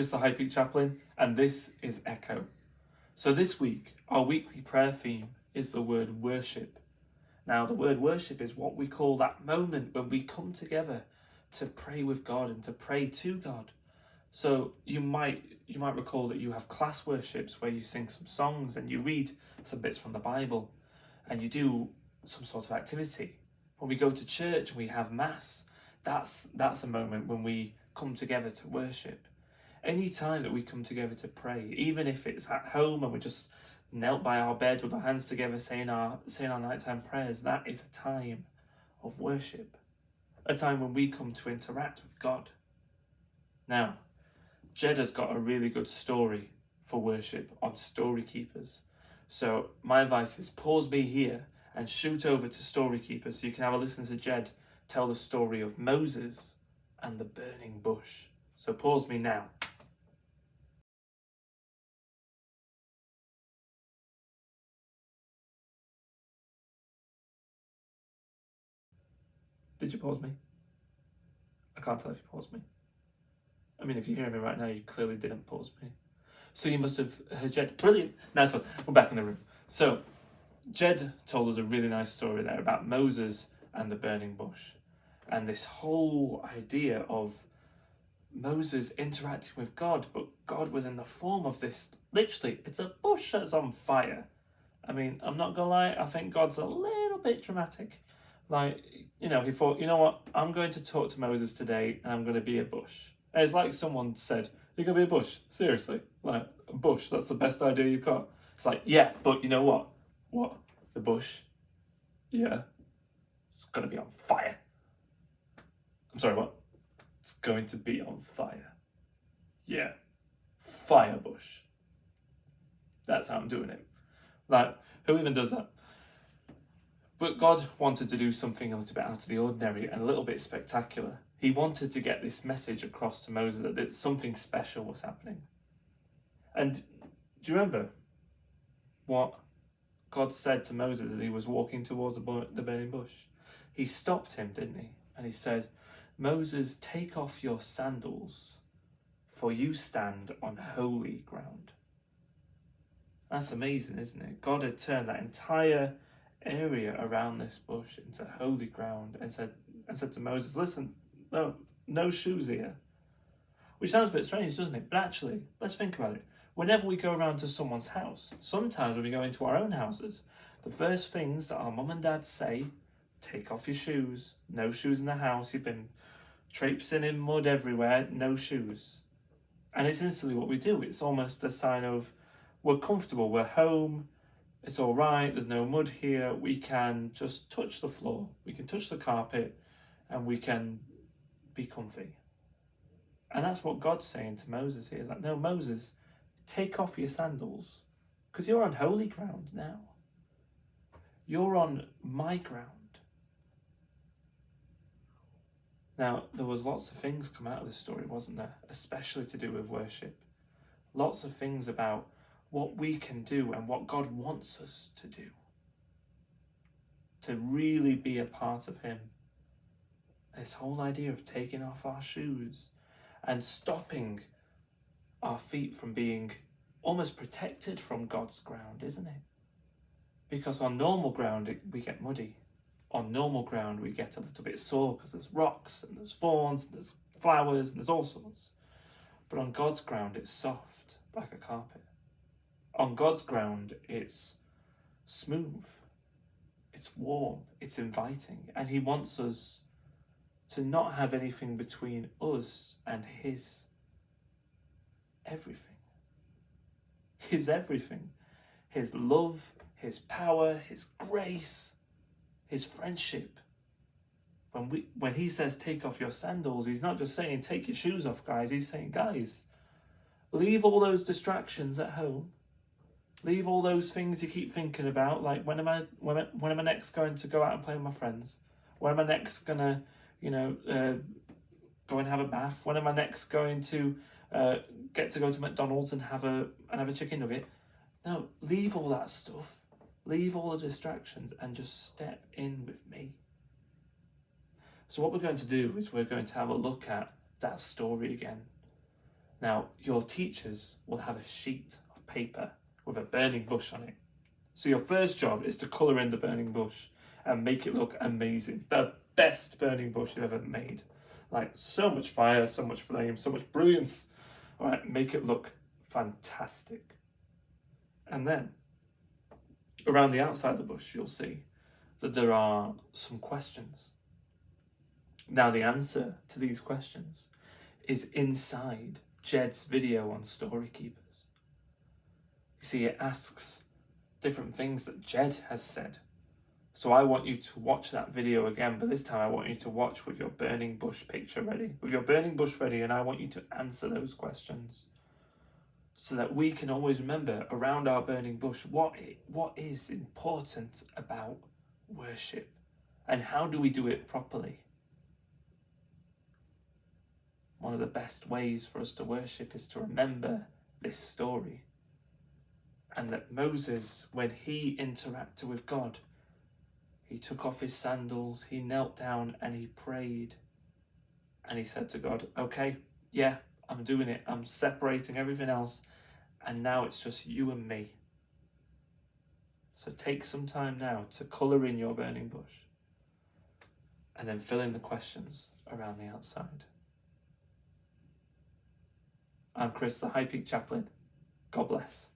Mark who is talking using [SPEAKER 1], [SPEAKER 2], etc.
[SPEAKER 1] Chris the High Peak Chaplain, and this is Echo. So this week, our weekly prayer theme is the word worship. Now, the word worship is what we call that moment when we come together to pray with God and to pray to God. So you might recall that you have class worships where you sing some songs and you read some bits from the Bible and you do some sort of activity. When we go to church and we have mass, that's a moment when we come together to worship. Any time that we come together to pray, even if it's at home and we just knelt by our bed with our hands together saying our nighttime prayers, that is a time of worship. A time when we come to interact with God. Now, Jed has got a really good story for worship on Story Keepers. So my advice is pause me here and shoot over to Story Keepers so you can have a listen to Jed tell the story of Moses and the burning bush. So pause me now. Did you pause me? I can't tell if you paused me. I mean, if you're hearing me right now, you clearly didn't pause me. So you must have heard Jed. Brilliant. Nice one. We're back in the room. So Jed told us a really nice story there about Moses and the burning bush. And this whole idea of Moses interacting with God, but God was in the form of this, literally, it's a bush that's on fire. I mean, I'm not gonna lie, I think God's a little bit dramatic. Like, he thought, you know what, I'm going to talk to Moses today and I'm going to be a bush. And it's like someone said, you're going to be a bush? Seriously? Like, a bush, that's the best idea you've got? It's like, yeah, but you know what? What? The bush? Yeah. It's going to be on fire. I'm sorry, what? It's going to be on fire. Yeah. Fire bush. That's how I'm doing it. Like, who even does that? But God wanted to do something a little bit out of the ordinary and a little bit spectacular. He wanted to get this message across to Moses that something special was happening. And do you remember what God said to Moses as he was walking towards the burning bush? He stopped him, didn't he? And he said, Moses, take off your sandals, for you stand on holy ground. That's amazing, isn't it? God had turned that entire area around this bush into holy ground and said to Moses, listen, no shoes here. Which sounds a bit strange, doesn't it? But actually, let's think about it. Whenever we go around to someone's house, sometimes when we go into our own houses, the first things that our mum and dad say, take off your shoes, no shoes in the house, you've been traipsing in mud everywhere, no shoes. And it's instantly what we do. It's almost a sign of we're comfortable, we're home, it's all right, there's no mud here, we can just touch the floor, we can touch the carpet, and we can be comfy. And that's what God's saying to Moses here. He's like, no, Moses, take off your sandals, because you're on holy ground now. You're on my ground. Now, there was lots of things come out of this story, wasn't there? Especially to do with worship. Lots of things about what we can do and what God wants us to do. To really be a part of him. This whole idea of taking off our shoes and stopping our feet from being almost protected from God's ground, isn't it? Because on normal ground, we get muddy. On normal ground, we get a little bit sore because there's rocks and there's thorns and there's flowers and there's all sorts. But on God's ground, it's soft, like a carpet. On God's ground, it's smooth, it's warm, it's inviting, and he wants us to not have anything between us and his everything. His everything. His love, his power, his grace, his friendship. When he says take off your sandals, he's not just saying take your shoes off, guys. He's saying, guys, leave all those distractions at home. Leave all those things you keep thinking about, like when am I next going to go out and play with my friends? When am I next gonna, go and have a bath? When am I next going to get to go to McDonald's and have a chicken nugget? No, leave all that stuff. Leave all the distractions and just step in with me. So what we're going to do is we're going to have a look at that story again. Now, your teachers will have a sheet of paper with a burning bush on it. So your first job is to colour in the burning bush and make it look amazing. The best burning bush you've ever made. Like, so much fire, so much flame, so much brilliance. All right, make it look fantastic. And then, around the outside of the bush, you'll see that there are some questions. Now, the answer to these questions is inside Jed's video on Story Keepers. You see, it asks different things that Jed has said. So I want you to watch that video again, but this time I want you to watch with your burning bush picture ready, with your burning bush ready, and I want you to answer those questions so that we can always remember around our burning bush what is important about worship and how do we do it properly. One of the best ways for us to worship is to remember this story. And that Moses, when he interacted with God, he took off his sandals, he knelt down and he prayed. And he said to God, okay, yeah, I'm doing it. I'm separating everything else. And now it's just you and me. So take some time now to colour in your burning bush. And then fill in the questions around the outside. I'm Chris, the High Peak Chaplain. God bless.